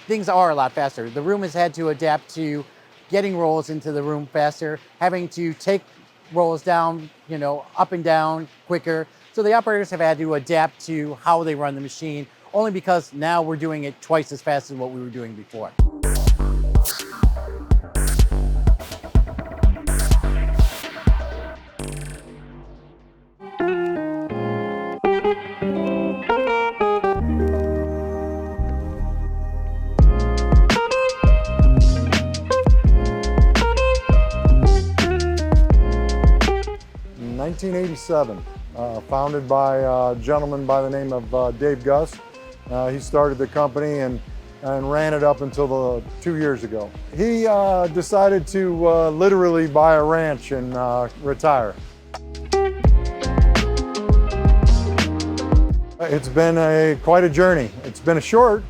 things are a lot faster. The room has had to adapt to getting rolls into the room faster, having to take rolls down, up and down quicker. So the operators have had to adapt to how they run the machine, only because now we're doing it twice as fast as what we were doing before. In 1987, founded by a gentleman by the name of Dave Gus. He started the company and ran it up until 2 years ago. He decided to literally buy a ranch and retire. It's been quite a journey. It's been a short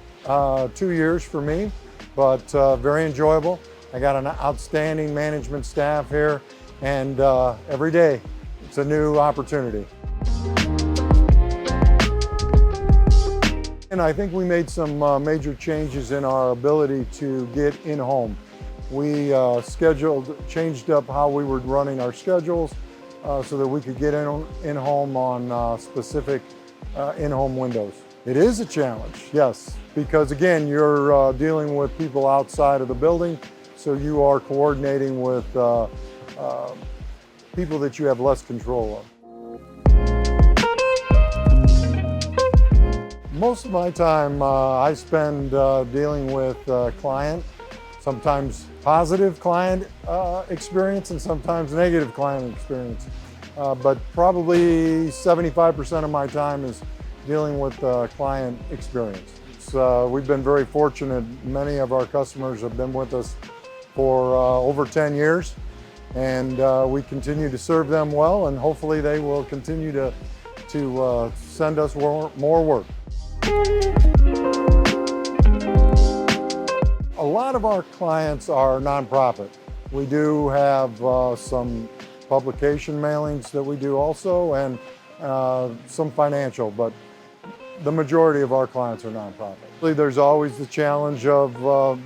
2 years for me, but very enjoyable. I got an outstanding management staff here, and every day it's a new opportunity. And I think we made some major changes in our ability to get in-home. We changed up how we were running our schedules so that we could get in-home on specific in-home windows. It is a challenge, yes, because again, you're dealing with people outside of the building, so you are coordinating with people that you have less control of. Most of my time I spend dealing with client, sometimes positive client experience and sometimes negative client experience. But probably 75% of my time is dealing with client experience. We've been very fortunate. Many of our customers have been with us for over 10 years, and we continue to serve them well, and hopefully they will continue to send us more work. A lot of our clients are nonprofit. We do have some publication mailings that we do also, and some financial, but the majority of our clients are nonprofit. There's always the challenge of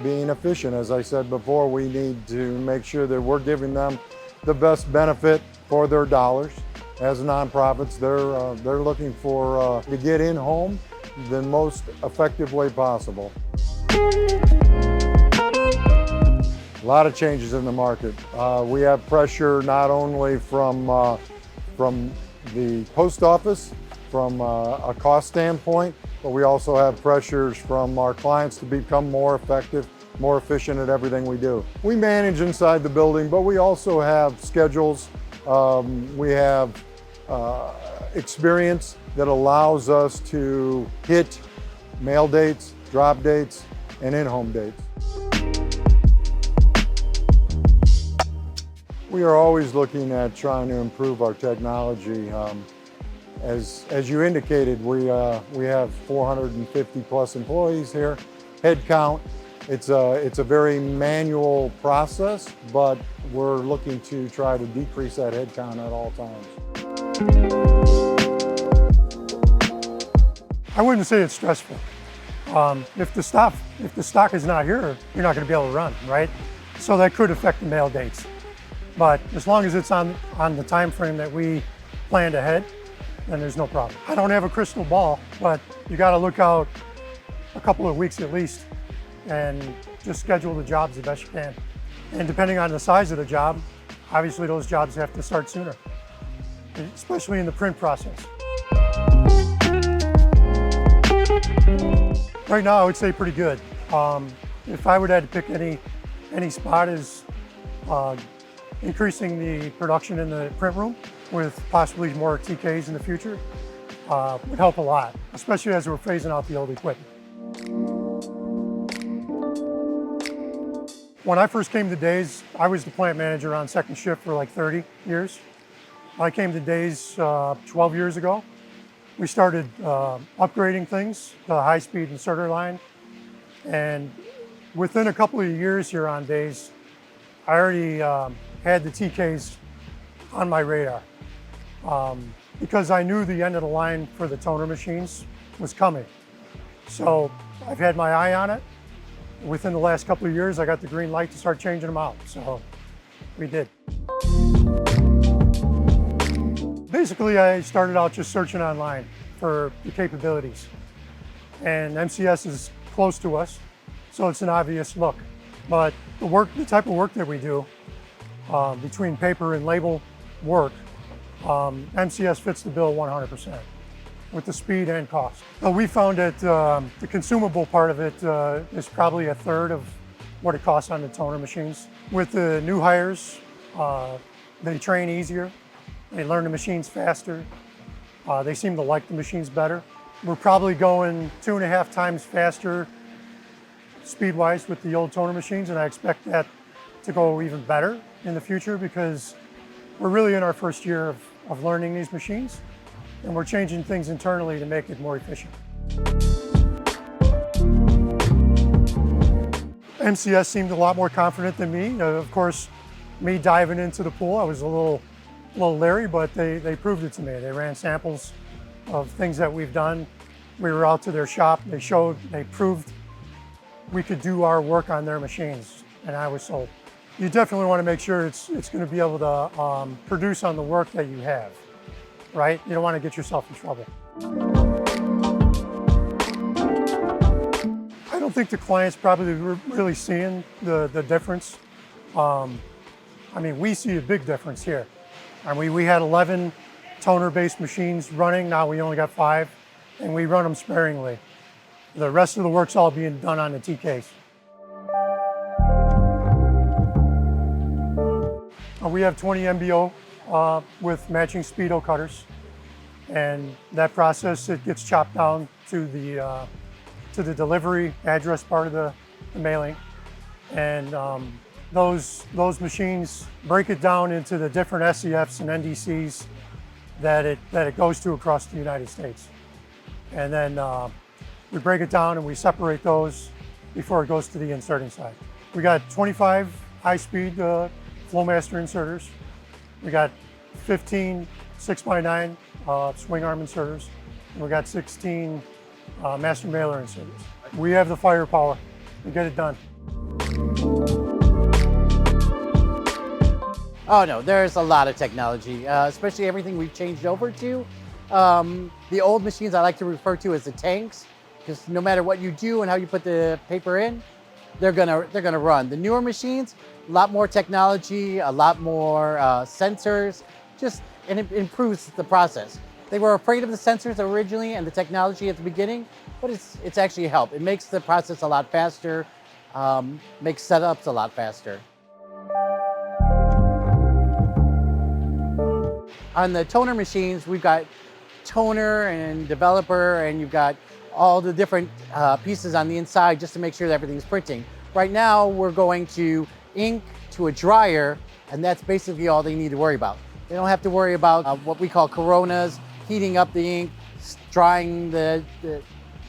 being efficient. As I said before, we need to make sure that we're giving them the best benefit for their dollars. As nonprofits, they're looking for to get in home the most effective way possible. A lot of changes in the market. We have pressure not only from the post office, from a cost standpoint, but we also have pressures from our clients to become more effective, more efficient at everything we do. We manage inside the building, but we also have schedules. We have experience that allows us to hit mail dates, drop dates, and in-home dates. We are always looking at trying to improve our technology. As you indicated, we have 450 plus employees here. Head count, it's a very manual process, but we're looking to try to decrease that head count at all times. I wouldn't say it's stressful. If the stock is not here, you're not going to be able to run, right? So that could affect the mail dates. But as long as it's on the time frame that we planned ahead, then there's no problem. I don't have a crystal ball, but you got to look out a couple of weeks at least and just schedule the jobs the best you can. And depending on the size of the job, obviously those jobs have to start sooner, especially in the print process. Right now, I would say pretty good. If I would have to pick any spot, is increasing the production in the print room with possibly more TKs in the future would help a lot, especially as we're phasing out the old equipment. When I first came to Days, I was the plant manager on second shift for like 30 years. I came to Days 12 years ago. We started upgrading things, the high-speed inserter line, and within a couple of years here on Days, I already had the TKs on my radar because I knew the end of the line for the toner machines was coming. So I've had my eye on it, Within the last couple of years, I got the green light to start changing them out, so we did. Basically, I started out just searching online for the capabilities, and MCS is close to us, so it's an obvious look. But the type of work that we do, between paper and label work, MCS fits the bill 100% with the speed and cost. We found that the consumable part of it is probably a third of what it costs on the toner machines. With the new hires, they train easier, they learn the machines faster, they seem to like the machines better. We're probably going 2.5 times faster speed-wise with the old toner machines, and I expect that to go even better in the future because we're really in our first year of learning these machines, and we're changing things internally to make it more efficient. MCS seemed a lot more confident than me. Of course, me diving into the pool, I was a little leery, but they proved it to me. They ran samples of things that we've done. We were out to their shop, they proved we could do our work on their machines, and I was sold. You definitely want to make sure it's going to be able to produce on the work that you have, right? You don't want to get yourself in trouble. I don't think the client's probably really seeing the difference. I mean, we see a big difference here. I mean, we had 11 toner-based machines running, now we only got 5, and we run them sparingly. The rest of the work's all being done on the TKs. We have 20 MBO with matching speedo cutters, and that process, it gets chopped down to the delivery address part of the mailing, and those machines break it down into the different SCFs and NDCs that it goes to across the United States, and then we break it down and we separate those before it goes to the inserting side. We got 25 high-speed Flowmaster inserters. We got 15 6x9 swing arm inserters. And we got 16 master mailer inserters. We have the firepower to get it done. Oh no, there's a lot of technology, especially everything we've changed over to. The old machines I like to refer to as the tanks, because no matter what you do and how you put the paper in, they're gonna run. The newer machines, a lot more technology, a lot more sensors, and it improves the process. They were afraid of the sensors originally and the technology at the beginning, but it's actually helped. It makes the process a lot faster, makes setups a lot faster. On the toner machines, we've got toner and developer, and you've got all the different pieces on the inside just to make sure that everything's printing. Right now, we're going to ink to a dryer, and that's basically all they need to worry about. They don't have to worry about what we call coronas, heating up the ink, drying the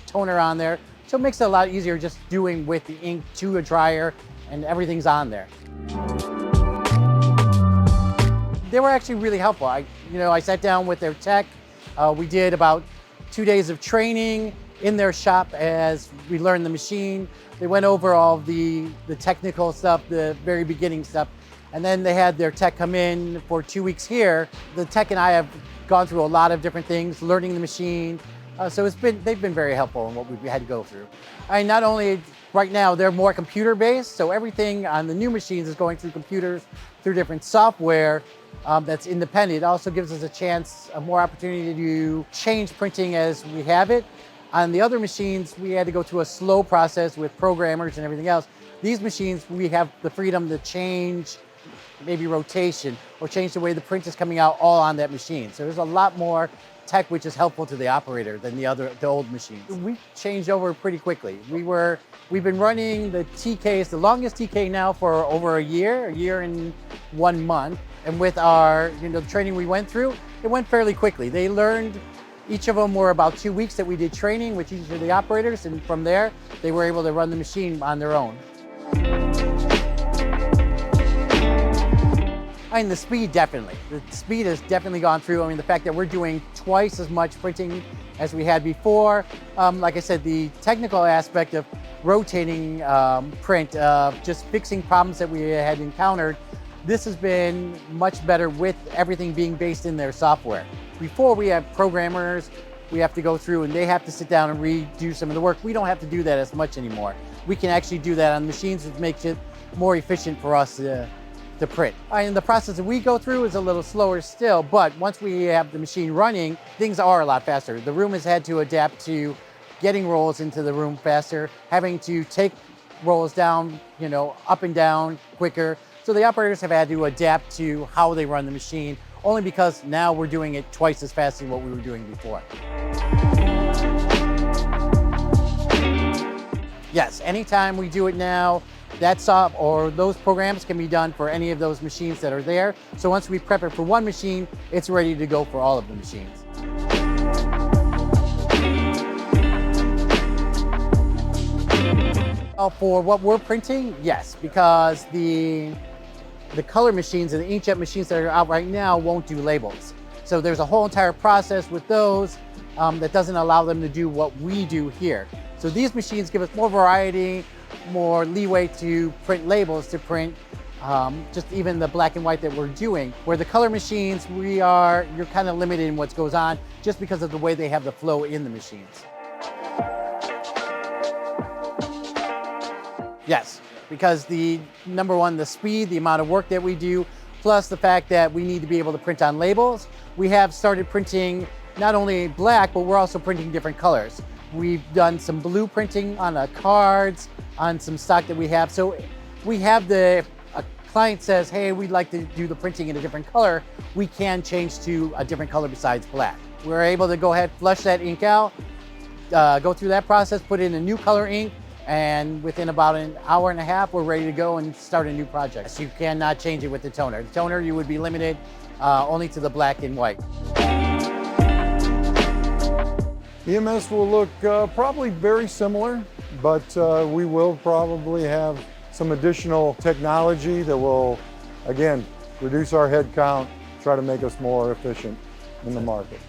toner on there. So it makes it a lot easier just doing with the ink to a dryer, and everything's on there. They were actually really helpful. I sat down with their tech. We did about 2 days of training in their shop as we learned the machine. They went over all the technical stuff, the very beginning stuff, and then they had their tech come in for 2 weeks here. The tech and I have gone through a lot of different things, learning the machine. So they've been very helpful in what we had to go through. Not only right now, they're more computer-based, so everything on the new machines is going through computers, through different software that's independent. It also gives us a chance, more opportunity to change printing as we have it. On the other machines, we had to go through a slow process with programmers and everything else. These machines, we have the freedom to change maybe rotation or change the way the print is coming out all on that machine. So there's a lot more tech which is helpful to the operator than the old machines. We changed over pretty quickly. We've been running the TKs, the longest TK now, for over a year and 1 month. And with our the training we went through, it went fairly quickly. They learned, each of them were about 2 weeks that we did training with each of the operators, and from there, they were able to run the machine on their own. The speed, definitely. The speed has definitely gone through. The fact that we're doing twice as much printing as we had before. Like I said, the technical aspect of rotating print, just fixing problems that we had encountered. This has been much better with everything being based in their software. Before, we have programmers, we have to go through and they have to sit down and redo some of the work. We don't have to do that as much anymore. We can actually do that on machines, which makes it more efficient for us to print. And the process that we go through is a little slower still, but once we have the machine running, things are a lot faster. The room has had to adapt to getting rolls into the room faster, having to take rolls down, up and down quicker. So the operators have had to adapt to how they run the machine, only because now we're doing it twice as fast as what we were doing before. Yes, anytime we do it now, those programs can be done for any of those machines that are there. So once we prep it for one machine, it's ready to go for all of the machines. For what we're printing, yes, because the color machines and the inkjet machines that are out right now won't do labels. So there's a whole entire process with those that doesn't allow them to do what we do here. So these machines give us more variety, more leeway to print labels, to print just even the black and white that we're doing. Where the color machines, you're kind of limited in what goes on just because of the way they have the flow in the machines. Yes, because number one, the speed, the amount of work that we do, plus the fact that we need to be able to print on labels. We have started printing not only black, but we're also printing different colors. We've done some blue printing on cards, on some stock that we have. So we have a client says, hey, we'd like to do the printing in a different color. We can change to a different color besides black. We're able to go ahead, flush that ink out, go through that process, put in a new color ink, and within about an hour and a half, we're ready to go and start a new project. So you cannot change it with the toner. The toner, you would be limited only to the black and white. EMS will look probably very similar, but we will probably have some additional technology that will, again, reduce our head count, try to make us more efficient in the market.